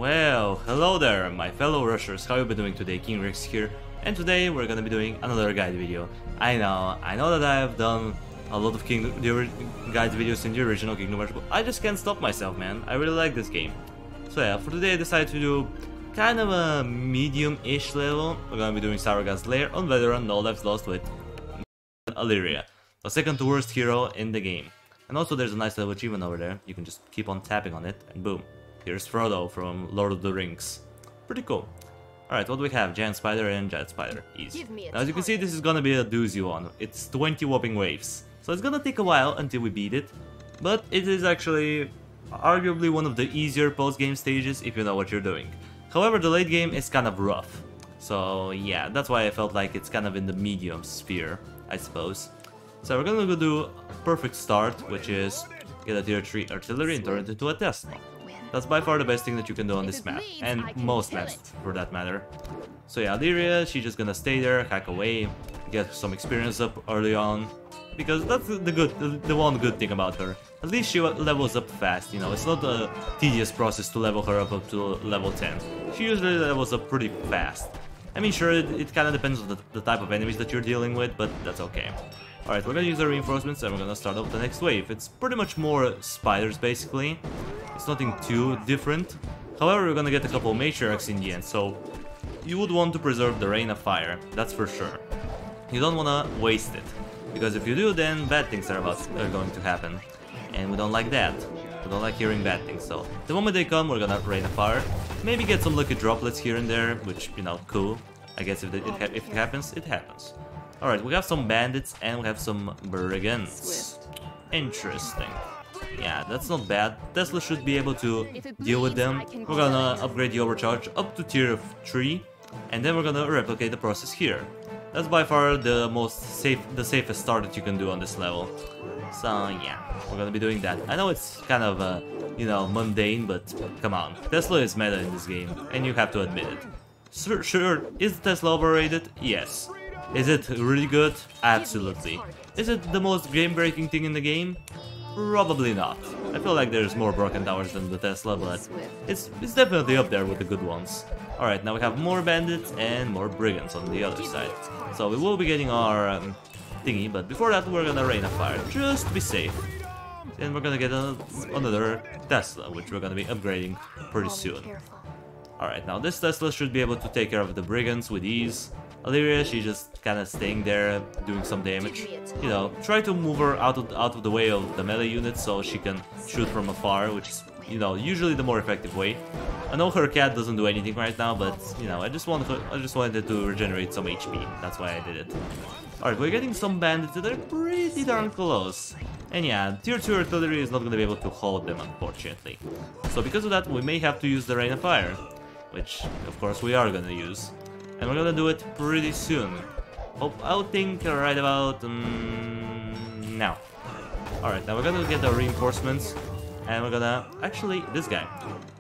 Well, hello there, my fellow rushers. How you been doing today? King Rex here, and today we're gonna be doing another guide video. I know that I have done a lot of guide videos in the original Kingdom Rush, but I just can't stop myself, man. I really like this game. So yeah, for today I decided to do kind of a medium-ish level. We're gonna be doing Sarelgaz Lair on veteran, no lives lost with Alleria, the second to worst hero in the game. And also there's a nice level achievement over there. You can just keep on tapping on it, and boom. Here's Frodo from Lord of the Rings. Pretty cool. Alright, what do we have? Giant Spider and Giant Spider. Easy. Now as you can see, this is gonna be a doozy one. It's 20 whopping waves. So it's gonna take a while until we beat it. But it is actually arguably one of the easier post-game stages if you know what you're doing. However, the late game is kind of rough. So yeah, that's why I felt like it's kind of in the medium sphere, I suppose. So we're gonna go do a perfect start, which is get a tier 3 artillery and turn it into a Tesla. That's by far the best thing that you can do on this map, and most maps for that matter. So yeah, Alleria, she's just gonna stay there, hack away, get some experience up early on, because that's the one good thing about her. At least she levels up fast, you know, it's not a tedious process to level her up to level 10. She usually levels up pretty fast. I mean, sure, it kind of depends on the type of enemies that you're dealing with, but that's okay. Alright, we're gonna use our reinforcements and we're gonna start off the next wave. It's pretty much more spiders, basically. It's nothing too different. However, we're gonna get a couple matriarchs in the end, so you would want to preserve the Rain of Fire, that's for sure. You don't wanna waste it, because if you do, then bad things are going to happen. And we don't like that. We don't like hearing bad things, so the moment they come, we're gonna Rain of Fire. Maybe get some lucky droplets here and there, which, you know, cool. I guess if it happens, it happens. Alright, we have some bandits and we have some brigands. Interesting. Yeah, that's not bad. Tesla should be able to deal with them. We're gonna upgrade the overcharge up to tier 3, and then we're gonna replicate the process here. That's by far the safest start that you can do on this level. So yeah, we're gonna be doing that. I know it's kind of you know, mundane, but come on, Tesla is meta in this game, and you have to admit it. Sure, is Tesla overrated? Yes. Is it really good? Absolutely. Is it the most game-breaking thing in the game? Probably not. I feel like there's more broken towers than the Tesla, but it's definitely up there with the good ones. Alright, now we have more bandits and more brigands on the other side. So we will be getting our thingy, but before that we're gonna Rain of Fire, just to be safe. Then we're gonna get another Tesla, which we're gonna be upgrading pretty soon. Alright, now this Tesla should be able to take care of the brigands with ease. Alleria, she's just kind of staying there, doing some damage. You know, try to move her out of the way of the melee units so she can shoot from afar, which is, you know, usually the more effective way. I know her cat doesn't do anything right now, but, you know, I just wanted to regenerate some HP. That's why I did it. Alright, we're getting some bandits that are pretty darn close. And yeah, tier 2 artillery is not going to be able to hold them, unfortunately. So because of that, we may have to use the Rain of Fire, which, of course, we are going to use. And we're gonna do it pretty soon. I'll think right about now. Alright, now we're gonna get the reinforcements. And we're gonna... Actually, this guy.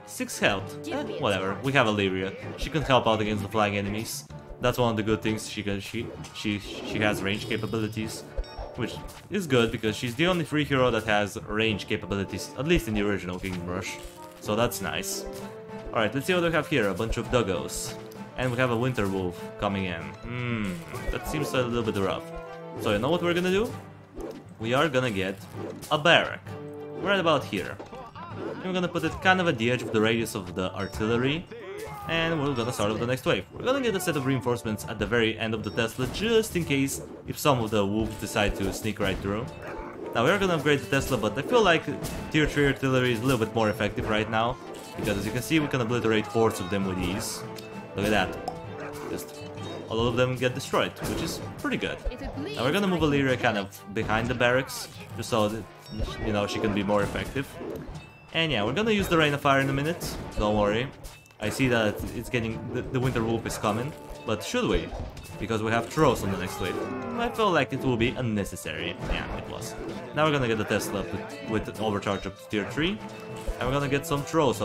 6 health. Whatever. We have Alleria. She can help out against the flying enemies. That's one of the good things. She has range capabilities. Which is good because she's the only free hero that has range capabilities. At least in the original Kingdom Rush. So that's nice. Alright, let's see what we have here. A bunch of doggos. And we have a winter wolf coming in. That seems a little bit rough. So you know what we're gonna do? We are gonna get a barrack. Right about here. And we're gonna put it kind of at the edge of the radius of the artillery. And we're gonna start off the next wave. We're gonna get a set of reinforcements at the very end of the Tesla, just in case if some of the wolves decide to sneak right through. Now we are gonna upgrade the Tesla, but I feel like tier 3 artillery is a little bit more effective right now. Because as you can see, we can obliterate hordes of them with ease. Look at that. Just a lot of them get destroyed, which is pretty good. Now we're gonna move Alleria kind of behind the barracks, just so that, you know, she can be more effective. And yeah, we're gonna use the Rain of Fire in a minute. Don't worry. I see that it's getting... the Winter Wolf is coming. But should we? Because we have Throws on the next wave. I felt like it will be unnecessary. Yeah, it was. Now we're gonna get the Tesla with overcharge up to tier 3. And we're gonna get some Throws.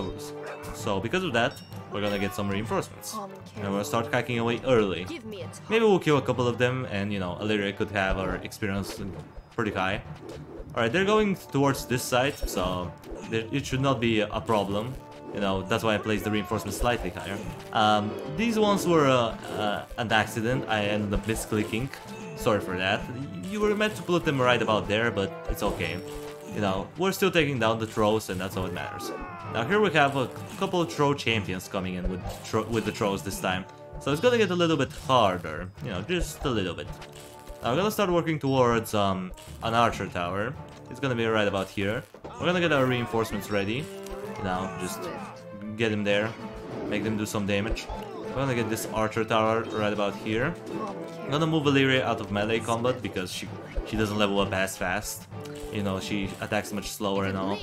So because of that, we're gonna get some reinforcements. And we're gonna start hacking away early. Maybe we'll kill a couple of them and, you know, Alleria could have our experience pretty high. Alright, they're going towards this side, so it should not be a problem. You know, that's why I placed the reinforcements slightly higher. These ones were an accident. I ended up misclicking. Sorry for that. You were meant to put them right about there, but it's okay. You know, we're still taking down the trolls, and that's all that matters. Now here we have a couple of troll champions coming in with the trolls this time. So it's gonna get a little bit harder. You know, just a little bit. Now we're gonna start working towards an archer tower. It's gonna be right about here. We're gonna get our reinforcements ready. You know, just get him there. Make them do some damage. We're gonna get this archer tower right about here. I'm gonna move Alleria out of melee combat because she doesn't level up as fast. You know, she attacks much slower and all.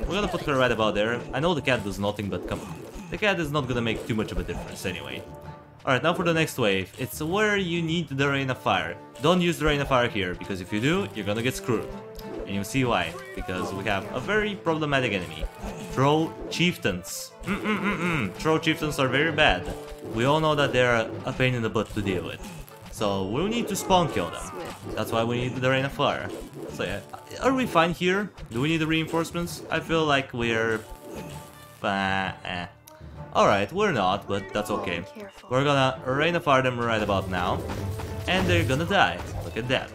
We're gonna put her right about there. I know the cat does nothing, but come on. The cat is not gonna make too much of a difference anyway. Alright, now for the next wave. It's where you need the Rain of Fire. Don't use the Rain of Fire here, because if you do, you're gonna get screwed. And you'll see why. Because we have a very problematic enemy. Troll Chieftains. Troll Chieftains are very bad. We all know that they're a pain in the butt to deal with. So we'll need to spawn kill them. That's why we need the Rain of Fire. So yeah, are we fine here? Do we need the reinforcements? I feel like we're... Alright, we're not, but that's okay. We're gonna Rain of Fire them right about now. And they're gonna die. Look at that.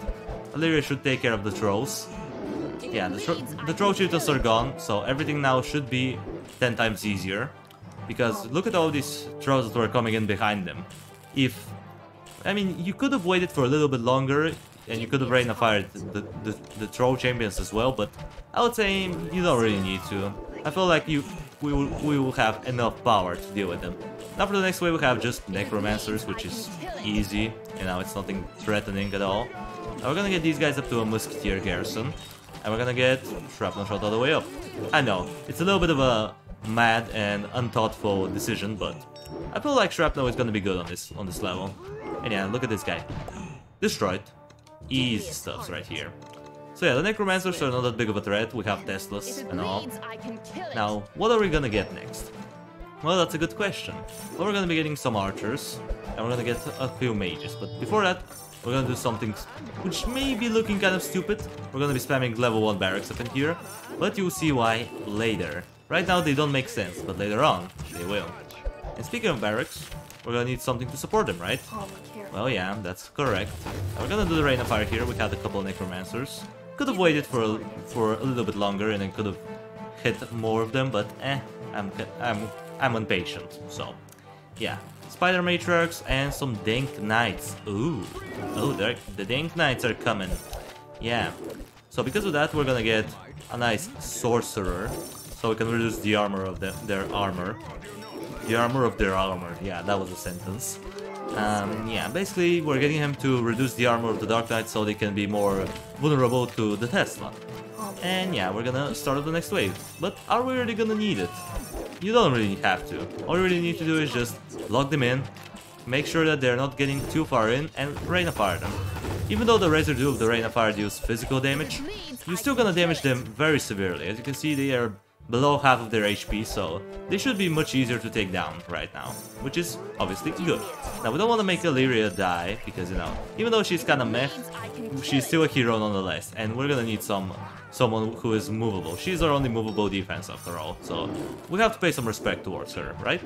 Alleria should take care of the trolls. Yeah, the troll chieftains are gone, so everything now should be 10 times easier. Because look at all these trolls that were coming in behind them. I mean, you could have waited for a little bit longer, and you could have Rain of Fire the troll champions as well, but I would say you don't really need to. I feel like we will have enough power to deal with them. Now for the next wave we have just necromancers, which is easy. You know, it's nothing threatening at all. Now we're gonna get these guys up to a musketeer garrison, and we're gonna get shrapnel shot all the way up. I know, it's a little bit of a mad and unthoughtful decision, but I feel like shrapnel is gonna be good on this level. And yeah, look at this guy. Destroyed. Easy stuffs right here. So yeah, the necromancers are not that big of a threat. We have Teslas and all. Now, what are we gonna get next? Well, that's a good question. Well, we're gonna be getting some archers, and we're gonna get a few mages. But before that, we're gonna do something which may be looking kind of stupid. We're gonna be spamming level 1 barracks up in here, but you'll see why later. Right now they don't make sense, but later on, they will. And speaking of barracks, we're gonna need something to support them, right? Well, yeah, that's correct. Now we're gonna do the Rain of Fire here. We had a couple of necromancers. Could have waited for a little bit longer and then could have hit more of them, but I'm impatient. So, yeah, Spider Matriarchs and some Dank Knights. Ooh, oh, the Dank Knights are coming. Yeah. So because of that, we're gonna get a nice sorcerer, so we can reduce the armor of their armor. The armor of their armor. Yeah, that was a sentence. Yeah, basically we're getting him to reduce the armor of the Dark Knight so they can be more vulnerable to the Tesla. And yeah, we're gonna start the next wave. But are we really gonna need it? You don't really have to. All you really need to do is just lock them in, make sure that they're not getting too far in, and Rain of Fire them. Even though the residue of the Rain of Fire deals physical damage, you're still gonna damage them very severely. As you can see, they are below half of their HP, so they should be much easier to take down right now, which is obviously good. Now, we don't want to make Alleria die, because, you know, even though she's kind of meh, she's still a hero nonetheless, and we're gonna need someone who is movable. She's our only movable defense, after all, so we have to pay some respect towards her, right?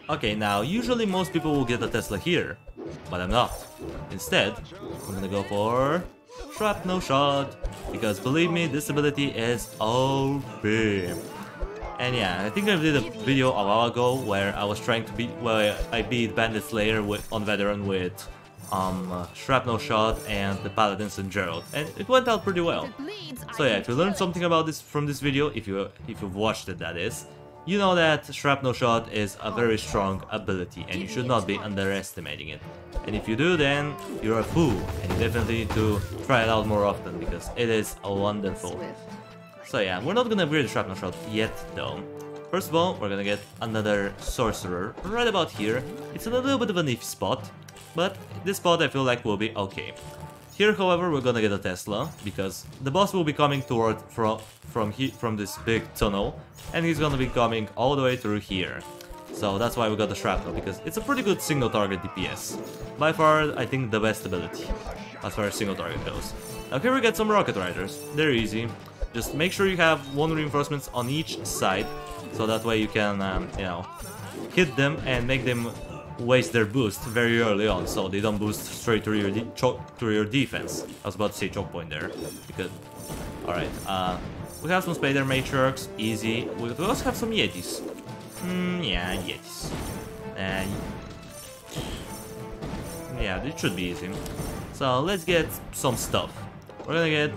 Okay, now, usually most people will get a Tesla here, but I'm not. Instead, I'm gonna go for Shrapnel Shot, because believe me, this ability is OP. And yeah, I think I did a video a while ago where I was trying to I beat Bandit's Lair on Veteran with Shrapnel Shot and the Paladins and Gerald, and it went out pretty well. So yeah, if you learned something about this from this video, if you've watched it, that is, you know that Shrapnel Shot is a very strong ability and you should not be underestimating it. And if you do, then you're a fool, and you definitely need to try it out more often because it is wonderful. So yeah, we're not gonna upgrade the Shrapnel Shot yet though. First of all, we're gonna get another Sorcerer right about here. It's in a little bit of an iffy spot, but this spot I feel like will be okay. Here, however, we're gonna get a Tesla, because the boss will be coming toward from this big tunnel, and he's gonna be coming all the way through here. So that's why we got the Shrapnel, because it's a pretty good single target DPS. By far, I think the best ability, as far as single target goes. Now here we get some Rocket Riders. They're easy. Just make sure you have 1 reinforcements on each side, so that way you can, you know, hit them and make them waste their boost very early on, so they don't boost straight to your defense. I was about to say choke point there, because... Alright, we have some Spider Matriarchs, easy. We also have some Yetis. Yeah, Yetis. Yeah, it should be easy. So let's get some stuff. We're gonna get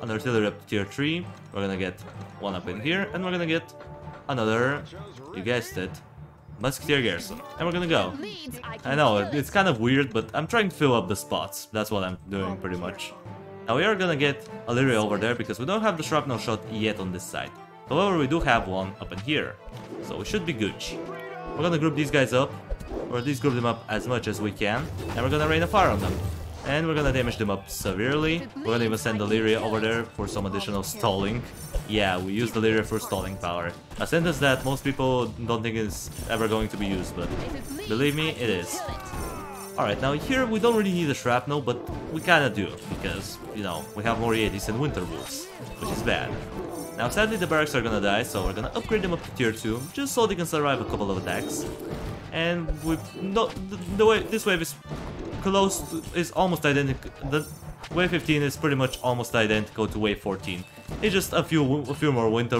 an artillery up to tier 3, we're gonna get one up in here, and we're gonna get another, you guessed it, Musketeer Garrison. And we're gonna go. I know, it's kind of weird, but I'm trying to fill up the spots. That's what I'm doing pretty much. Now we are gonna get Alleria over there because we don't have the shrapnel shot yet on this side. However, we do have one up in here, so we should be Gucci. We're gonna group these guys up, or at least group them up as much as we can, and we're gonna rain a fire on them. And we're gonna damage them up severely. We're gonna even send Alleria over there for some additional stalling. Yeah, we used Alleria for stalling power. A sentence that most people don't think is ever going to be used, but believe me, it is. Alright, now here we don't really need a shrapnel, but we kinda do, because, you know, we have more Yetis and Winter Wolves, which is bad. Now sadly the barracks are gonna die, so we're gonna upgrade them up to tier 2, just so they can survive a couple of attacks. And we this wave is close to, is almost identical. The wave 15 is pretty much almost identical to wave 14. It's just a few more winter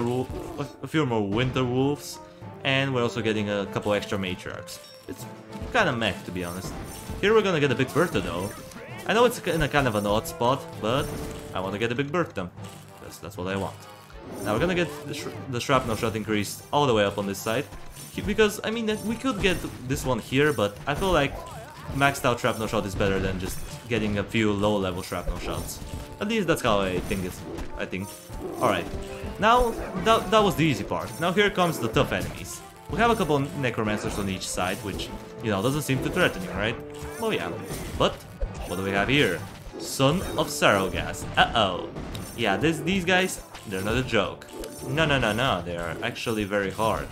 wolves, and we're also getting a couple extra matriarchs. It's kind of meh, to be honest. Here we're gonna get a big Bertha though. I know it's in a kind of an odd spot, but I want to get a big Bertha. That's what I want. Now we're gonna get the shrapnel shot increased all the way up on this side, because I mean we could get this one here, but I feel like maxed out shrapnel shot is better than just getting a few low level shrapnel shots. At least that's how I think. Alright, now that was the easy part. Now here comes the tough enemies. We have a couple necromancers on each side, which, you know, doesn't seem too threatening, right? Well, yeah. But what do we have here? Son of Sarelgaz. Uh-oh. Yeah, these guys, they're not a joke. No, they are actually very hard.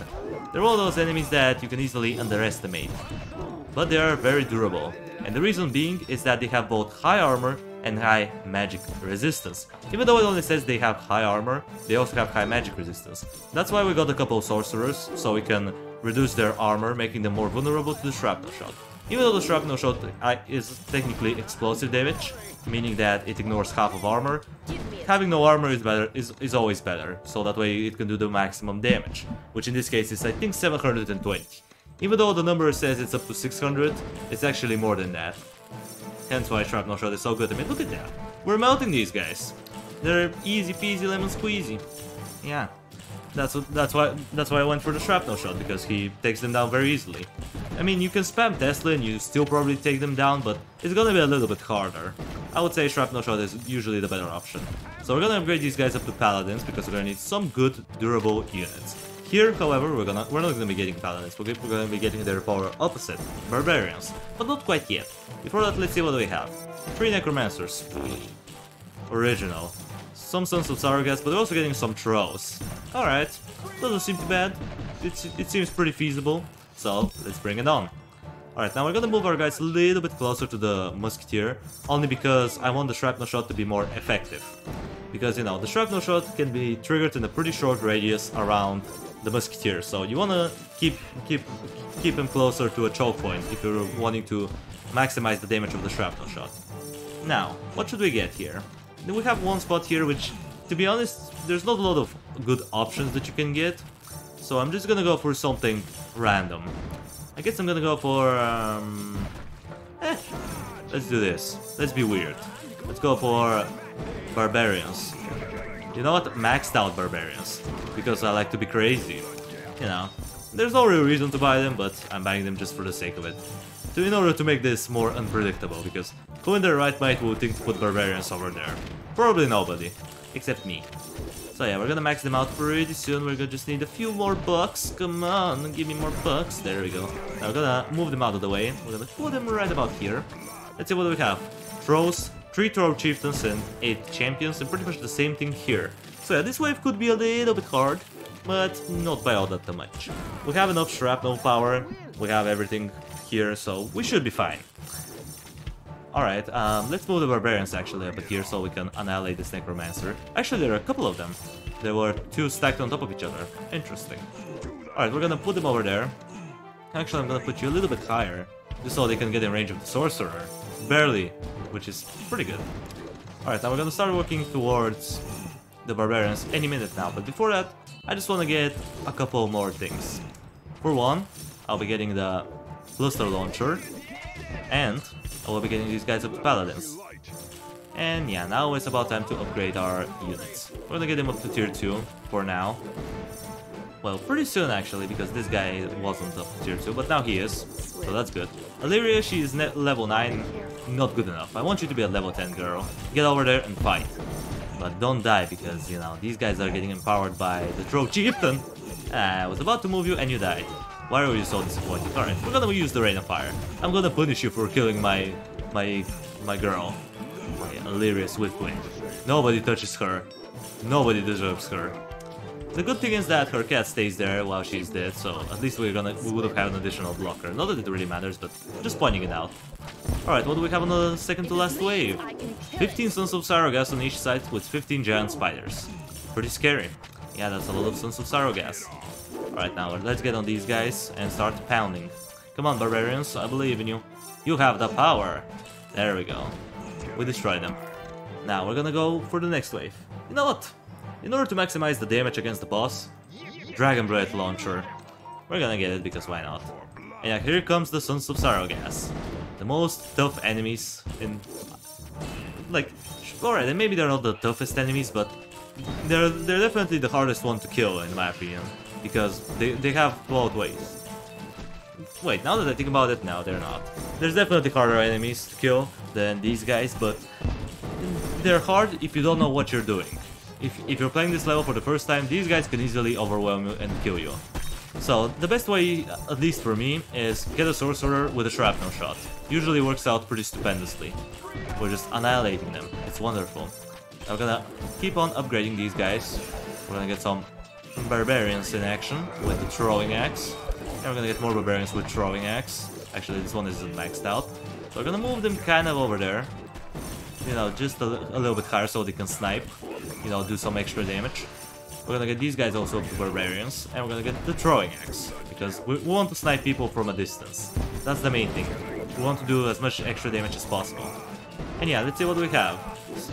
They're one of those enemies that you can easily underestimate. But they are very durable. And the reason being is that they have both high armor and high magic resistance. Even though it only says they have high armor, they also have high magic resistance. That's why we got a couple of sorcerers, so we can reduce their armor, making them more vulnerable to the shrapnel shot. Even though the shrapnel shot is technically explosive damage, meaning that it ignores half of armor, having no armor is always better, so that way it can do the maximum damage, which in this case is I think 720. Even though the number says it's up to 600, it's actually more than that. Hence why shrapnel shot is so good. I mean, look at that. We're melting these guys. They're easy peasy lemon squeezy. Yeah. That's why I went for the shrapnel shot, because he takes them down very easily. I mean, you can spam Tesla and you still probably take them down, but it's gonna be a little bit harder. I would say shrapnel shot is usually the better option. So we're gonna upgrade these guys up to paladins, because we're gonna need some good, durable units. Here, however, we're not gonna be getting paladins. We're gonna be getting their polar opposite, barbarians, but not quite yet. Before that, let's see what we have. 3 necromancers. Original. Some Sons of Sarelgaz, but we're also getting some Trolls. Alright, doesn't seem too bad. It seems pretty feasible, so let's bring it on. Alright, now we're gonna move our guys a little bit closer to the Musketeer, only because I want the shrapnel shot to be more effective. Because, you know, the shrapnel shot can be triggered in a pretty short radius around the Musketeer, so you wanna keep him closer to a choke point if you're wanting to maximize the damage of the shrapnel shot. Now, what should we get here? We have one spot here which, to be honest, there's not a lot of good options that you can get, so I'm just gonna go for something random. I guess I'm gonna go for, let's do this. Let's be weird. Let's go for barbarians. You know what? Maxed out barbarians. Because I like to be crazy. You know, there's no real reason to buy them, but I'm buying them just for the sake of it. In order to make this more unpredictable, because who in their right mind would think to put barbarians over there? Probably nobody. Except me. So yeah, we're gonna max them out pretty soon. We're gonna just need a few more bucks. Come on, give me more bucks. There we go. Now we're gonna move them out of the way. We're gonna put them right about here. Let's see what we have. Trolls, 3 Troll Chieftains and 8 Champions, and pretty much the same thing here. So yeah, this wave could be a little bit hard, but not by all that much. We have enough shrapnel power, we have everything here, so we should be fine. Alright, let's move the barbarians actually up here so we can annihilate this necromancer. Actually, there are a couple of them. There were two stacked on top of each other. Interesting. Alright, we're gonna put them over there. Actually, I'm gonna put you a little bit higher, just so they can get in range of the sorcerer. Barely, which is pretty good. Alright, now we're gonna start working towards the barbarians any minute now, but before that, I just wanna get a couple more things. For one, I'll be getting the cluster launcher, and I will be getting these guys up to paladins. And yeah, now it's about time to upgrade our units. We're gonna get them up to tier 2 for now. Well, pretty soon actually, because this guy wasn't up to tier 2, but now he is, so that's good. Alleria, she is level 9, not good enough. I want you to be a level 10 girl. Get over there and fight. But don't die, because, you know, these guys are getting empowered by the Troll Chieftain. I was about to move you and you died. Why are you so disappointed? Alright, we're gonna use the Rain of Fire. I'm gonna punish you for killing my girl. My Alleria Swiftwind. Nobody touches her. Nobody deserves her. The good thing is that her cat stays there while she's dead, so at least we would have had an additional blocker. Not that it really matters, but just pointing it out. Alright, what do we have on the second to last wave? 15 Sons of Sarelgaz on each side with 15 giant spiders. Pretty scary. Yeah, that's a lot of Sons of Sarelgaz. Alright, now let's get on these guys and start pounding. Come on, barbarians, I believe in you. You have the power. There we go. We destroyed them. Now we're gonna go for the next wave. You know what? In order to maximize the damage against the boss, Dragon Breath Launcher. We're gonna get it because why not? And yeah, here comes the Sons of Sarelgaz. The most tough enemies in... Like, alright, maybe they're not the toughest enemies, but they're definitely the hardest one to kill in my opinion. Because they have both ways. Wait, now that I think about it, no, they're not. There's definitely harder enemies to kill than these guys, but they're hard if you don't know what you're doing. If you're playing this level for the first time, these guys can easily overwhelm you and kill you. So, the best way, at least for me, is get a sorcerer with a shrapnel shot. Usually works out pretty stupendously. We're just annihilating them. It's wonderful. I'm gonna keep on upgrading these guys. We're gonna get some barbarians in action with the throwing axe. And we're gonna get more barbarians with throwing axe. Actually, this one isn't maxed out. So we're gonna move them kind of over there. You know, just a little bit higher so they can snipe. You know, do some extra damage. We're gonna get these guys also up to barbarians. And we're gonna get the throwing axe. Because we want to snipe people from a distance. That's the main thing. We want to do as much extra damage as possible. And yeah, let's see what we have.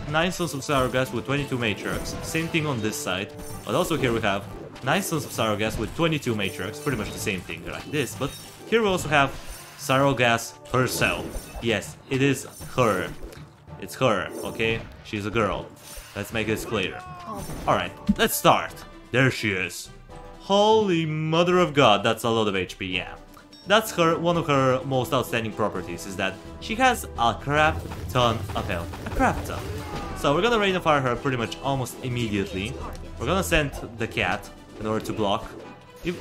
9 Sons of Sarelgaz with 22 Matriarchs. Same thing on this side. But also here we have 9 Sons of Sarelgaz with 22 Matriarchs. Pretty much the same thing like this. But here we also have Sarelgaz herself. Yes, it is her. It's her, okay? She's a girl. Let's make this clear. Alright, let's start. There she is. Holy mother of god, that's a lot of HP, yeah. That's one of her most outstanding properties, is that she has a crap ton of health. A crap ton. So we're gonna Rain of Fire her pretty much almost immediately. We're gonna send the cat in order to block.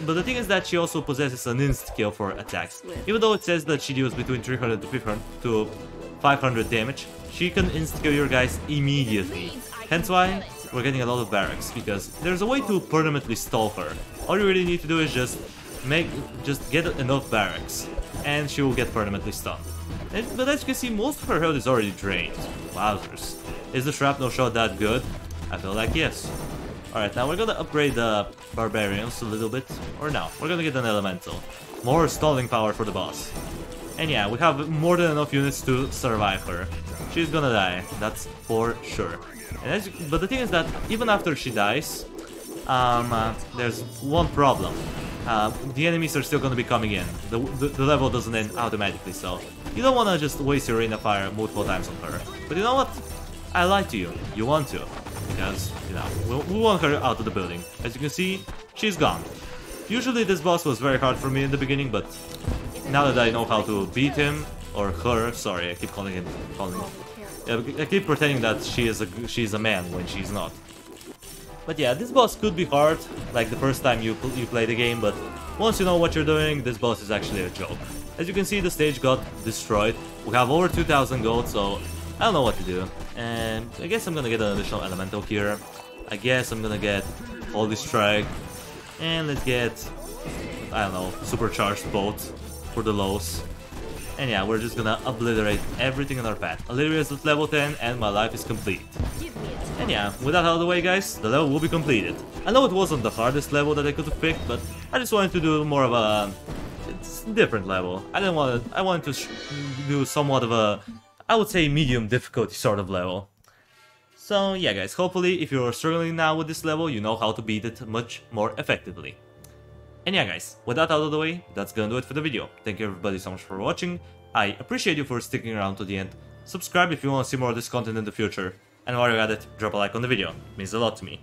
But the thing is that she also possesses an insta-kill for attacks. Even though it says that she deals between 300 to 500 damage, she can insta-kill your guys immediately. Hence why we're getting a lot of barracks, because there's a way to permanently stall her. All you really need to do is just get enough barracks, and she will get permanently stunned. But as you can see, most of her health is already drained. Wowzers. Is the shrapnel shot that good? I feel like yes. Alright, now we're gonna upgrade the barbarians a little bit. Or no, we're gonna get an elemental. More stalling power for the boss. And yeah, we have more than enough units to survive her. She's gonna die, that's for sure. And but the thing is that even after she dies, there's one problem. The enemies are still gonna be coming in. The level doesn't end automatically, so you don't wanna just waste your Rain of Fire multiple times on her. But you know what? I lied to you. You want to. Because, you know, we want her out of the building. As you can see, she's gone. Usually this boss was very hard for me in the beginning, but now that I know how to beat him, or her, sorry, I keep calling him, I keep pretending that she's a man when she's not. But yeah, this boss could be hard, like the first time you play the game, but once you know what you're doing, this boss is actually a joke. As you can see, the stage got destroyed. We have over 2,000 gold, so I don't know what to do. And I guess I'm gonna get an additional elemental here. I guess I'm gonna get Holy Strike. And let's get, I don't know, supercharged bolt for the lows. And yeah, we're just gonna obliterate everything in our path. Alleria is at level 10 and my life is complete. And yeah, with that out of the way guys, the level will be completed. I know it wasn't the hardest level that I could have picked, but I just wanted to do more of a... it's a different level. I wanted to do somewhat of a, I would say, medium difficulty sort of level. So yeah guys, hopefully if you're struggling now with this level, you know how to beat it much more effectively. And yeah guys, with that out of the way, that's gonna do it for the video. Thank you everybody so much for watching. I appreciate you for sticking around to the end. Subscribe if you want to see more of this content in the future. And while you're at it, drop a like on the video. It means a lot to me.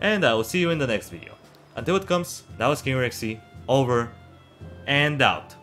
And I will see you in the next video. Until it comes, that was King Rexy, over and out.